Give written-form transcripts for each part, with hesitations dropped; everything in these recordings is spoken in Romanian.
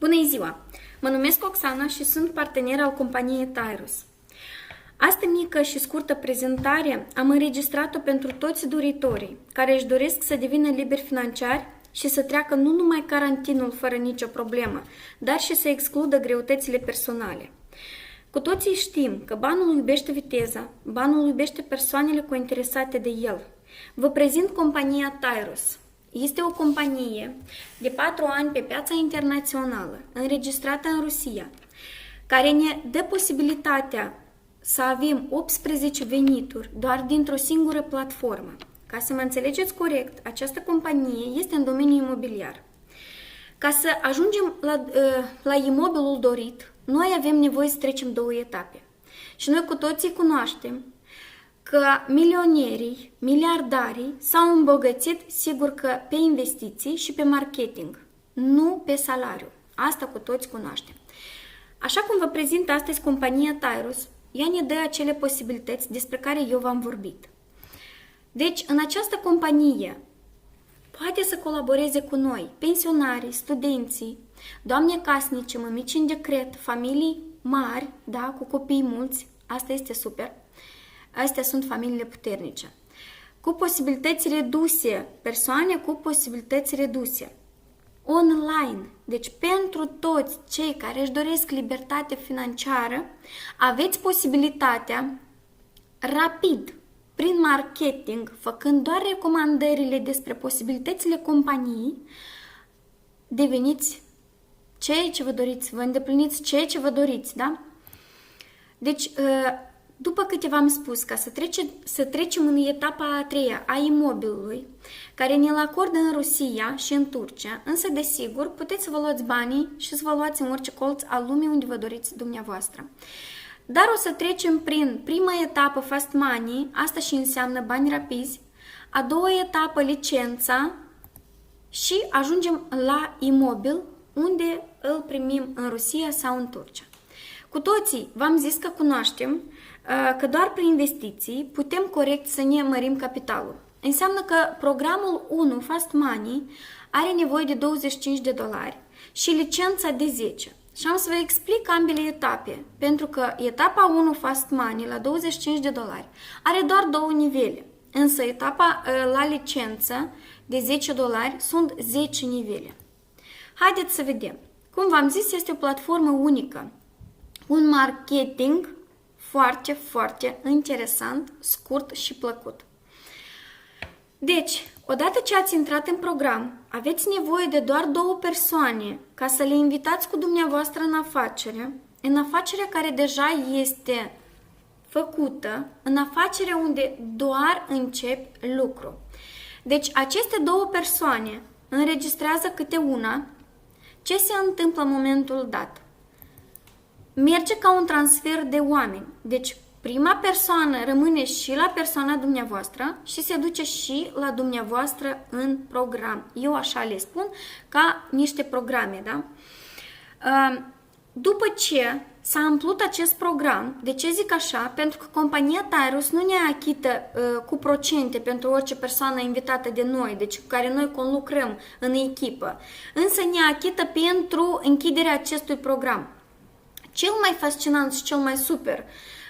Bună ziua! Mă numesc Oxana și sunt partener al companiei Tyrus. Asta mică și scurtă prezentare am înregistrat-o pentru toți doritorii care își doresc să devină liberi financiari și să treacă nu numai carantinul fără nicio problemă, dar și să excludă greutățile personale. Cu toții știm că banul iubește viteza, banul iubește persoanele cointeresate de el. Vă prezint compania Tyrus. Este o companie de 4 ani pe piața internațională, înregistrată în Rusia, care ne dă posibilitatea să avem 18 venituri doar dintr-o singură platformă. Ca să mă înțelegeți corect, această companie este în domeniul imobiliar. Ca să ajungem la imobilul dorit, noi avem nevoie să trecem 2 etape. Și noi cu toții cunoaștem că milionerii, miliardarii s-au îmbogățit, sigur că pe investiții și pe marketing, nu pe salariu. Asta cu toți cunoaștem. Așa cum vă prezint astăzi compania Tyrus, ea ne dă acele posibilități despre care eu v-am vorbit. Deci, în această companie poate să colaboreze cu noi pensionarii, studenții, doamne casnice, mămici în decret, familii mari, da, cu copii mulți, asta este super. Astea sunt familiile puternice. Cu posibilități reduse, persoane cu posibilități reduse. Online, deci pentru toți cei care își doresc libertate financiară, aveți posibilitatea rapid, prin marketing, făcând doar recomandările despre posibilitățile companiei, deveniți ceea ce vă doriți, vă îndepliniți ceea ce vă doriți, da? Deci, după câte v-am spus, ca să trecem în etapa a 3-a a imobilului, care ne-l acordă în Rusia și în Turcia, însă, desigur, puteți să vă luați banii și să vă luați în orice colț al lumii unde vă doriți dumneavoastră. Dar o să trecem prin prima etapă fast money, asta și înseamnă bani rapizi, a doua etapă licența și ajungem la imobil, unde îl primim în Rusia sau în Turcia. Cu toții v-am zis că cunoaștem că doar prin investiții putem corect să ne mărim capitalul. Înseamnă că programul 1 Fast Money are nevoie de $25 și licența de 10. Și am să vă explic ambele etape, pentru că etapa 1 Fast Money la $25 are doar 2 nivele, însă etapa la licență de $10 sunt 10 nivele. Haideți să vedem. Cum v-am zis, este o platformă unică, un marketing foarte, foarte interesant, scurt și plăcut. Deci, odată ce ați intrat în program, aveți nevoie de doar 2 persoane ca să le invitați cu dumneavoastră în afacerea care deja este făcută, în afacerea unde doar încep lucru. Deci, aceste 2 persoane înregistrează câte una. Ce se întâmplă în momentul dat? Merge ca un transfer de oameni. Deci, prima persoană rămâne și la persoana dumneavoastră și se duce și la dumneavoastră în program. Eu așa le spun, ca niște programe, da? După ce s-a umplut acest program, de ce zic așa? Pentru că compania Tyrus nu ne achită cu procente pentru orice persoană invitată de noi, deci cu care noi conlucrăm în echipă, însă ne achită pentru închiderea acestui program. Cel mai fascinant și cel mai super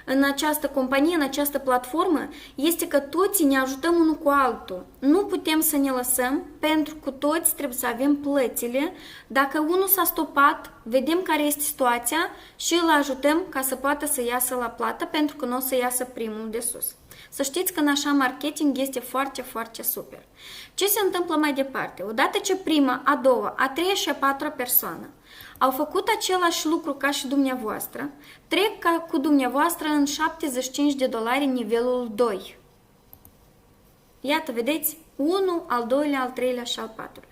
în această companie, în această platformă, este că toți ne ajutăm unul cu altul. Nu putem să ne lăsăm, pentru că toți trebuie să avem plățile. Dacă unul s-a stopat, vedem care este situația și îl ajutăm ca să poată să iasă la plată, pentru că nu o să iasă primul de sus. Să știți că în așa marketing este foarte, foarte super. Ce se întâmplă mai departe? Odată ce prima, a doua, a treia și a patra persoană au făcut același lucru ca și dumneavoastră, trec ca cu dumneavoastră în $75 nivelul 2. Iată, vedeți? 1, al doilea, al treilea și al patrulea.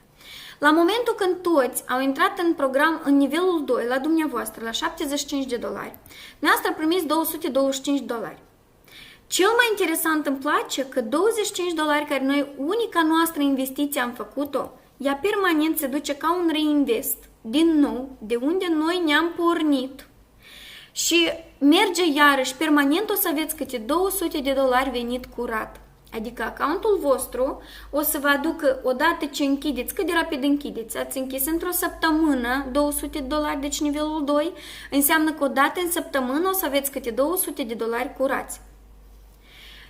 La momentul când toți au intrat în program în nivelul 2 la dumneavoastră, la $75, noastră primiți $225. Cel mai interesant îmi place că $25 care noi, unica noastră investiție am făcut-o, ea permanent se duce ca un reinvest, din nou, de unde noi ne-am pornit și merge iarăși, permanent o să aveți câte $200 venit curat. Adică accountul vostru o să vă aducă odată ce închideți, cât de rapid închideți, ați închis într-o săptămână $200, deci nivelul 2, înseamnă că odată în săptămână o să aveți câte $200 curați.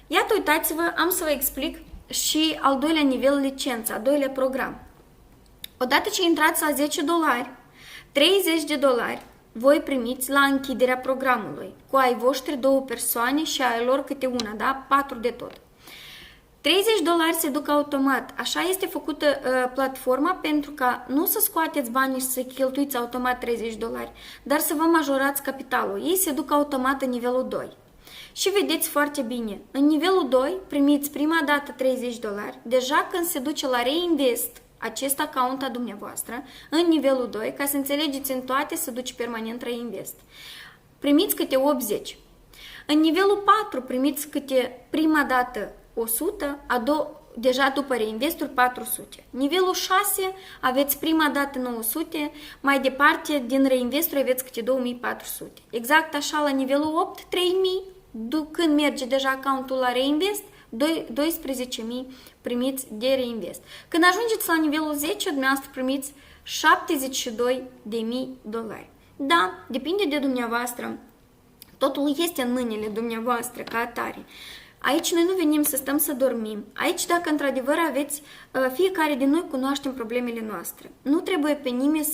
Iată, uitați-vă, am să vă explic și al doilea nivel licență, al doilea program. Odată ce intrați la $10, $30 voi primiți la închiderea programului, cu ai voștri 2 persoane și ai lor câte una, da? 4 de tot. $30 se duc automat, așa este făcută platforma pentru ca nu să scoateți banii și să cheltuiți automat $30, dar să vă majorați capitalul. Ei se duc automat în nivelul 2. Și vedeți foarte bine, în nivelul 2 primiți prima dată $30, deja când se duce la reinvest acest account a dumneavoastră, în nivelul 2, ca să înțelegeți în toate, se duce permanent reinvest. Primiți câte 80. În nivelul 4 primiți câte prima dată 100, deja după reinvesturi 400. Nivelul 6 aveți prima dată 900, mai departe din reinvesturi aveți câte 2400. Exact așa la nivelul 8, 3000, când merge deja accountul la reinvest, 12.000 primiți de reinvest. Când ajungeți la nivelul 10, dumneavoastră primiți $72.000. Da, depinde de dumneavoastră. Totul este în mâinile dumneavoastră ca atare. Aici noi nu venim să stăm să dormim. Aici, dacă într-adevăr aveți, fiecare din noi cunoaștem problemele noastre. Nu trebuie pe nimeni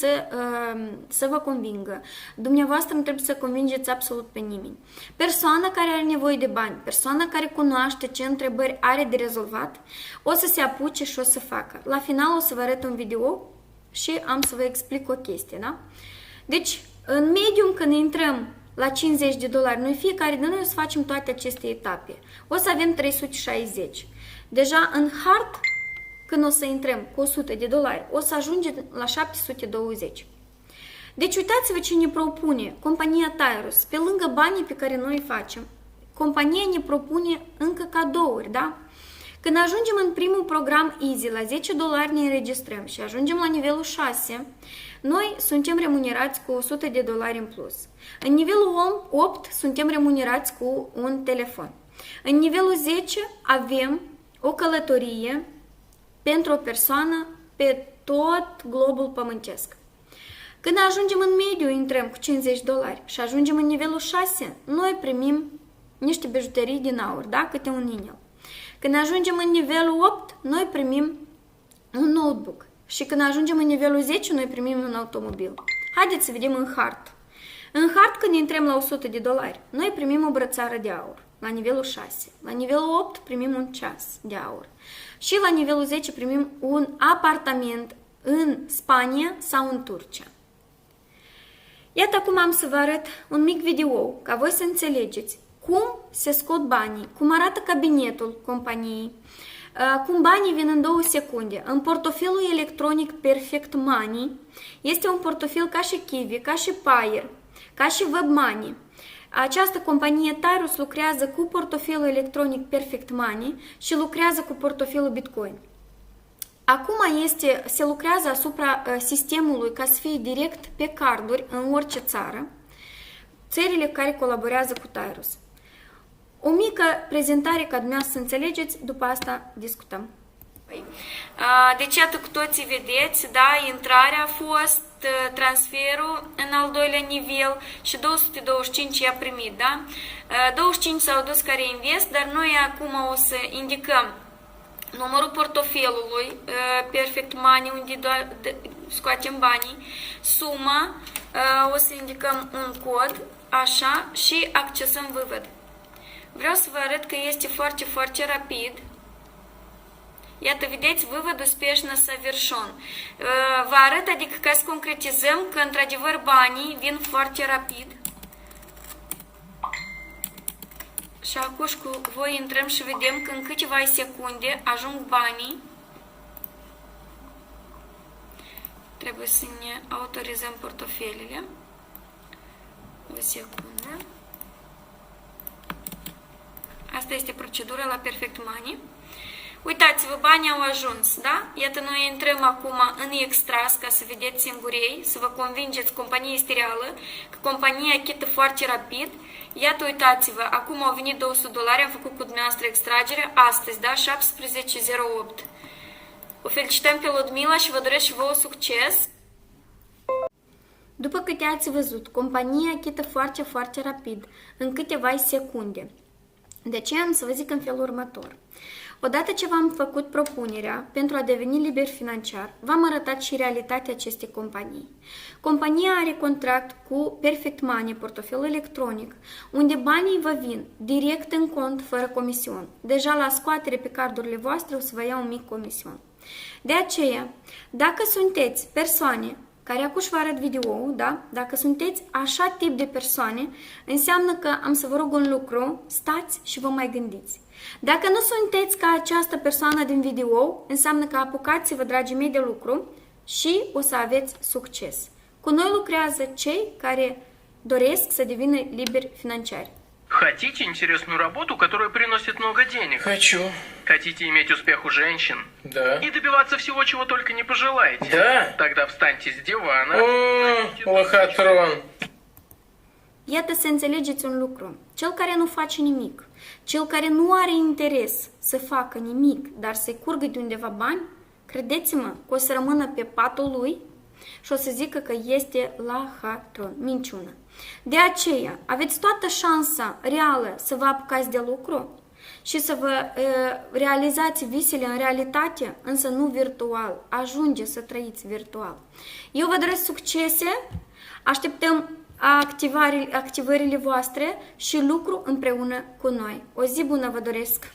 să vă convingă. Dumneavoastră nu trebuie să convingeți absolut pe nimeni. Persoana care are nevoie de bani, persoana care cunoaște ce întrebări are de rezolvat, o să se apuce și o să facă. La final o să vă arăt un video și am să vă explic o chestie, da? Deci, în medium, când intrăm la $50, noi fiecare de noi o să facem toate aceste etape. O să avem 360. Deja în hard, când o să intrăm cu $100, o să ajungem la 720. Deci uitați-vă ce ne propune compania Tyrus. Pe lângă banii pe care noi îi facem, compania ne propune încă cadouri, da? Când ajungem în primul program Easy, la $10 ne înregistrăm și ajungem la nivelul 6, noi suntem remunerați cu $100 în plus. În nivelul 8 suntem remunerați cu un telefon. În nivelul 10 avem o călătorie pentru o persoană pe tot globul pământesc. Când ajungem în mediu, intrăm cu $50 și ajungem în nivelul 6, noi primim niște bijuterii din aur, da? Câte un inel. Când ajungem în nivelul 8, noi primim un notebook. Și când ajungem în nivelul 10, noi primim un automobil. Haideți să vedem în hard. În hard, când intrăm la $100, noi primim o brățară de aur. La nivelul 6. La nivelul 8 primim un ceas de aur. Și la nivelul 10 primim un apartament în Spania sau în Turcia. Iată acum am să vă arăt un mic video, ca voi să înțelegeți cum se scot banii, cum arată cabinetul companiei, cum banii vin în 2 secunde. În portofelul electronic Perfect Money este un portofel ca și Kiwi, ca și Payeer, ca și WebMoney. Această companie Tyrus lucrează cu portofelul electronic Perfect Money și lucrează cu portofelul Bitcoin. Acum se lucrează asupra sistemului ca să fie direct pe carduri în orice țară, țările care colaborează cu Tyrus. O mică prezentare ca dumneavoastră să înțelegeți, după asta discutăm. Deci, iată, cu toții vedeți, da, intrarea a fost, transferul în al doilea nivel și 225 i-a primit, da? 25 s-au dus ca reinvest, dar noi acum o să indicăm numărul portofelului Perfect Money, unde scoatem banii, suma, o să indicăm un cod, așa, și accesăm văd. Vreau să vă arăt că este foarte, foarte rapid. Iată, vedeți, вывод успешно совершен. Vă arăt, adică ca să concretizăm că, într-adevăr, banii vin foarte rapid. Și acum cu voi intrăm și vedem că în câteva secunde ajung banii. Trebuie să ne autorizăm portofelele. O secundă. Asta este procedura la Perfect Money. Uitați-vă, banii au ajuns, da? Iată, noi intrăm acum în extras ca să vedeți singurei, să vă convingeți, compania este reală, că compania achită foarte rapid. Iată, uitați-vă, acum au venit $200, am făcut cu dumneavoastră extragerea astăzi, da? 17:08. O felicităm pe Ludmila și vă doresc și vouă succes. După câte ați văzut, compania achită foarte, foarte rapid, în câteva secunde. De ce am să vă zic în felul următor? Odată ce v-am făcut propunerea pentru a deveni liber financiar, v-am arătat și realitatea acestei companii. Compania are contract cu Perfect Money, portofelul electronic, unde banii vă vin direct în cont, fără comision. Deja la scoatere pe cardurile voastre o să vă ia un mic comision. De aceea, dacă sunteți persoane care acum vă arăt video-ul, da? Dacă sunteți așa tip de persoane, înseamnă că am să vă rog un lucru, stați și vă mai gândiți. Dacă nu sunteți ca această persoană din video, înseamnă că apucați-vă, dragii mei, de lucru și o să aveți succes. Cu noi lucrează cei care doresc să devină liberi financiari. Хотите интересную работу, которая приносит много денег? Хочу. Хотите иметь успех у женщин? Да. И добиваться всего, чего только не пожелаете? Да. Тогда встаньте с дивана. Лохотрон. Iată să înțelegeți un lucru. Cel care nu face nimic, cel care nu are interes să facă nimic, dar să-i curgă de undeva bani, credeți-mă că o să rămână pe patul lui și o să zică că este lahatron, minciună. De aceea, aveți toată șansa reală să vă apucați de lucru și să vă realizați visele în realitate, însă nu virtual. Ajunge să trăiți virtual. Eu vă doresc succese, așteptăm activările voastre și lucru împreună cu noi. O zi bună vă doresc!